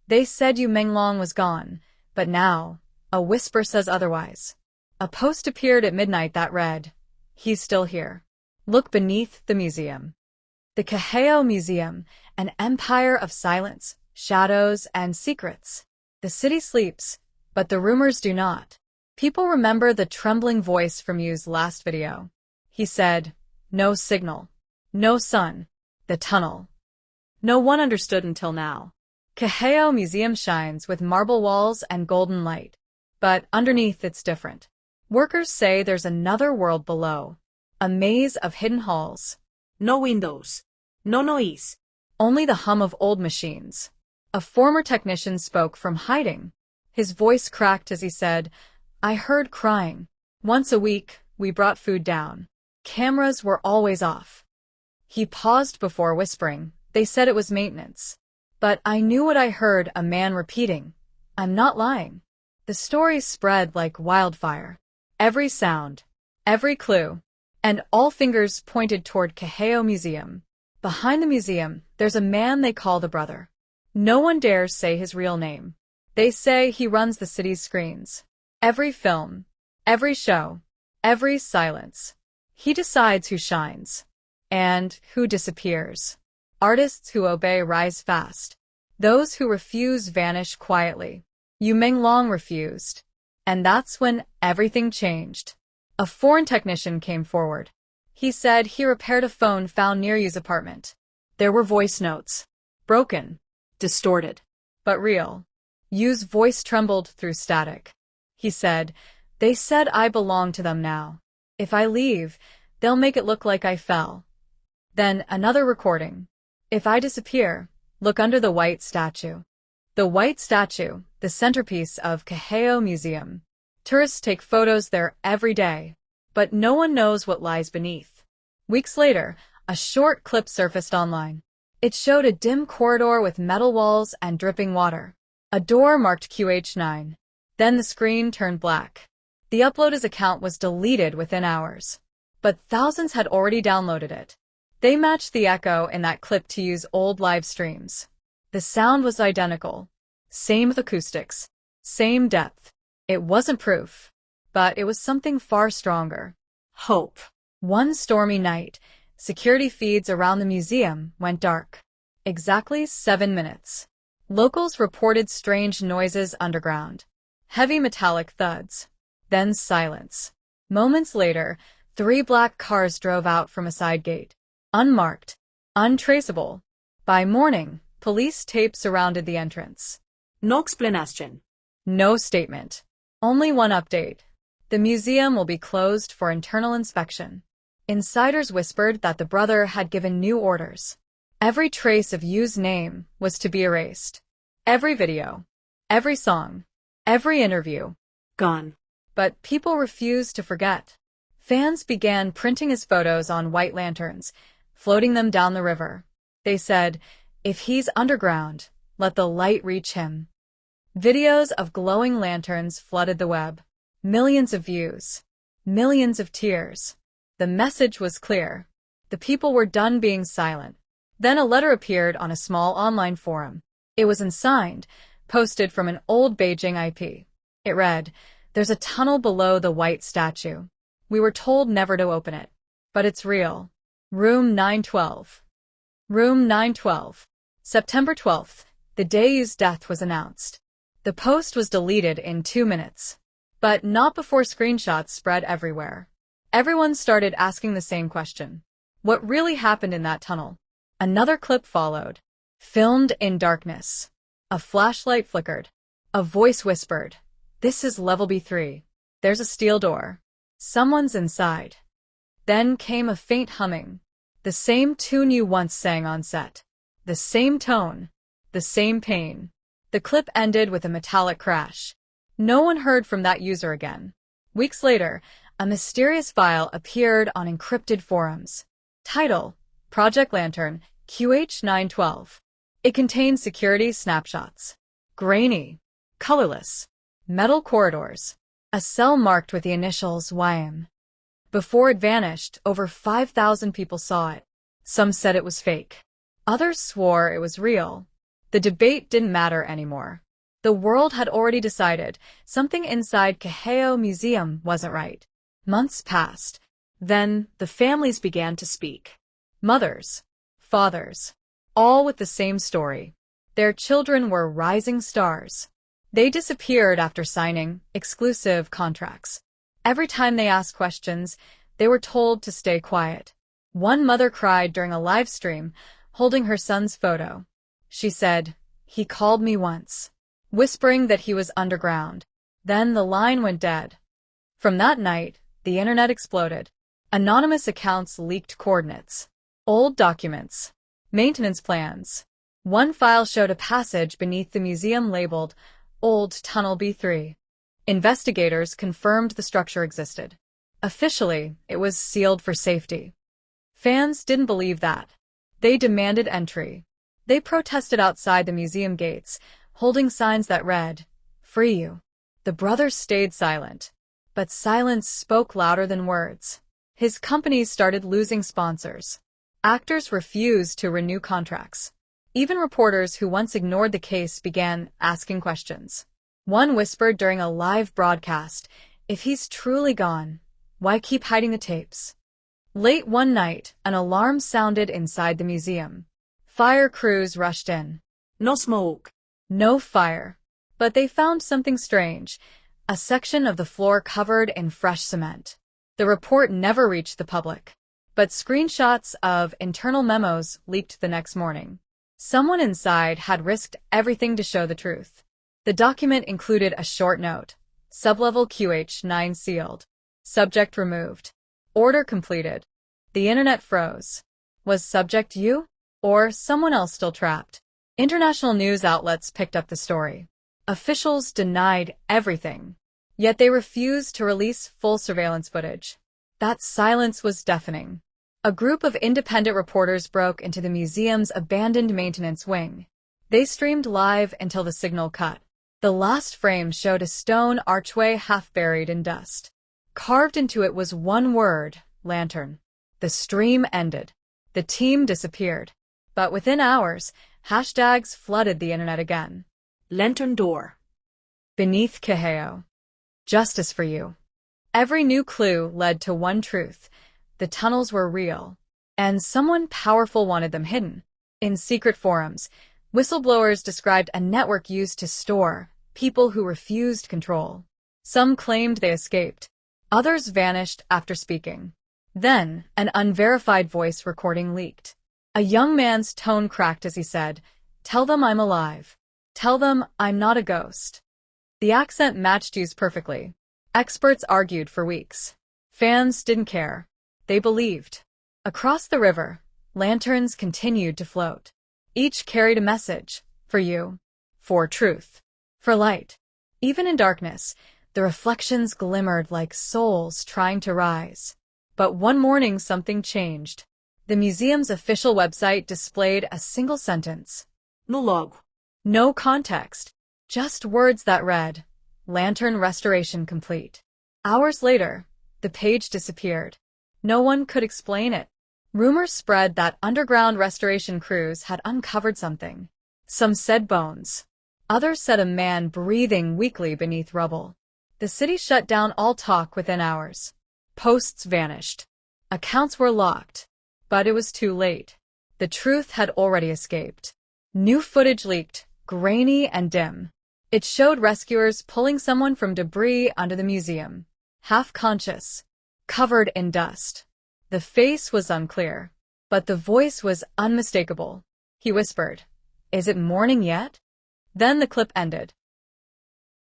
They said Yumenglong was gone, but now, a whisper says otherwise. A post appeared at midnight that read, "He's still here. Look beneath the museum." The Qihao Museum, an empire of silence, shadows, and secrets. The city sleeps, but the rumors do not. People remember the trembling voice from Yu's last video. He said, "No signal. No sun. The tunnel." No one understood until now. Qihao Museum shines with marble walls and golden light. But underneath it's different. Workers say there's another world below. A maze of hidden halls. No windows. No noise. Only the hum of old machines. A former technician spoke from hiding. His voice cracked as he said, "I heard crying. Once a week, we brought food down. Cameras were always off." He paused before whispering. They said it was maintenance. But I knew what I heard, a man repeating, "I'm not lying." The story spread like wildfire. Every sound, every clue, and all fingers pointed toward Qihao Museum. Behind the museum, there's a man they call the brother. No one dares say his real name. They say he runs the city's screens. Every film, every show, every silence. He decides who shines and who disappears. Artists who obey rise fast. Those who refuse vanish quietly. Yumenglong refused. And that's when everything changed. A foreign technician came forward. He said he repaired a phone found near Yu's apartment. There were voice notes. Broken. Distorted. But real. Yu's voice trembled through static. He said, "They said I belong to them now. If I leave, they'll make it look like I fell." Then another recording. "If I disappear, look under the white statue." The white statue, the centerpiece of Qihao Museum. Tourists take photos there every day, but no one knows what lies beneath. Weeks later, a short clip surfaced online. It showed a dim corridor with metal walls and dripping water. A door marked QH9. Then the screen turned black. The uploader's account was deleted within hours. But thousands had already downloaded it. They matched the echo in that clip to use old live streams. The sound was identical. Same acoustics. Same depth. It wasn't proof, but it was something far stronger. Hope. One stormy night, security feeds around the museum went dark. Exactly 7 minutes. Locals reported strange noises underground. Heavy metallic thuds. Then silence. Moments later, 3 black cars drove out from a side gate. Unmarked. Untraceable. By morning, police tape surrounded the entrance. No explanation. No statement. Only one update. The museum will be closed for internal inspection. Insiders whispered that the brother had given new orders. Every trace of Yu's name was to be erased. Every video. Every song. Every interview. Gone. But people refused to forget. Fans began printing his photos on white lanterns, floating them down the river. They said, "If he's underground, let the light reach him." Videos of glowing lanterns flooded the web. Millions of views. Millions of tears. The message was clear. The people were done being silent. Then a letter appeared on a small online forum. It was unsigned, posted from an old Beijing IP. It read, "There's a tunnel below the white statue. We were told never to open it. But it's real. Room 912. Room 912. September 12th, the day Yu's death was announced. The post was deleted in 2 minutes. But not before screenshots spread everywhere. Everyone started asking the same question. What really happened in that tunnel? Another clip followed. Filmed in darkness. A flashlight flickered. A voice whispered, "This is level B3. There's a steel door. Someone's inside." Then came a faint humming. The same tune you once sang on set. The same tone. The same pain. The clip ended with a metallic crash. No one heard from that user again. Weeks later, a mysterious file appeared on encrypted forums. Title: Project Lantern, QH912. It contained security snapshots. Grainy. Colorless. Metal corridors. A cell marked with the initials YM. Before it vanished, over 5,000 people saw it. Some said it was fake. Others swore it was real. The debate didn't matter anymore. The world had already decided something inside Qihao Museum wasn't right. Months passed. Then the families began to speak. Mothers, fathers, all with the same story. Their children were rising stars. They disappeared after signing exclusive contracts. Every time they asked questions, they were told to stay quiet. One mother cried during a live stream, holding her son's photo. She said, "He called me once," whispering that he was underground. Then the line went dead. From that night, the internet exploded. Anonymous accounts leaked coordinates, old documents, maintenance plans. One file showed a passage beneath the museum labeled Old Tunnel B3. Investigators confirmed the structure existed. Officially, it was sealed for safety. Fans didn't believe that. They demanded entry. They protested outside the museum gates, holding signs that read, "Free you." The brothers stayed silent. But silence spoke louder than words. His companies started losing sponsors. Actors refused to renew contracts. Even reporters who once ignored the case began asking questions. One whispered during a live broadcast, "If he's truly gone, why keep hiding the tapes?" Late one night, an alarm sounded inside the museum. Fire crews rushed in. No smoke. No fire. But they found something strange, a section of the floor covered in fresh cement. The report never reached the public. But screenshots of internal memos leaked the next morning. Someone inside had risked everything to show the truth. The document included a short note. Sublevel QH9 sealed. Subject removed. Order completed. The internet froze. Was subject you? Or someone else still trapped? International news outlets picked up the story. Officials denied everything. Yet they refused to release full surveillance footage. That silence was deafening. A group of independent reporters broke into the museum's abandoned maintenance wing. They streamed live until the signal cut. The last frame showed a stone archway half buried in dust. Carved into it was one word, lantern. The stream ended. The team disappeared. But within hours, hashtags flooded the internet again. Lantern door. Beneath Qihao. Justice for you. Every new clue led to one truth. The tunnels were real. And someone powerful wanted them hidden. In secret forums, whistleblowers described a network used to store people who refused control. Some claimed they escaped. Others vanished after speaking. Then, an unverified voice recording leaked. A young man's tone cracked as he said, "Tell them I'm alive. Tell them I'm not a ghost." The accent matched Yu's perfectly. Experts argued for weeks. Fans didn't care. They believed. Across the river, lanterns continued to float. Each carried a message. For you. For truth. For light. Even in darkness, the reflections glimmered like souls trying to rise. But one morning something changed. The museum's official website displayed a single sentence. No log. No context. Just words that read, "Lantern restoration complete." Hours later, the page disappeared. No one could explain it. Rumors spread that underground restoration crews had uncovered something. Some said bones. Others said a man breathing weakly beneath rubble. The city shut down all talk within hours. Posts vanished. Accounts were locked. But it was too late. The truth had already escaped. New footage leaked, grainy and dim. It showed rescuers pulling someone from debris under the museum. Half conscious. Covered in dust. The face was unclear. But the voice was unmistakable. He whispered, "Is it morning yet?" Then the clip ended.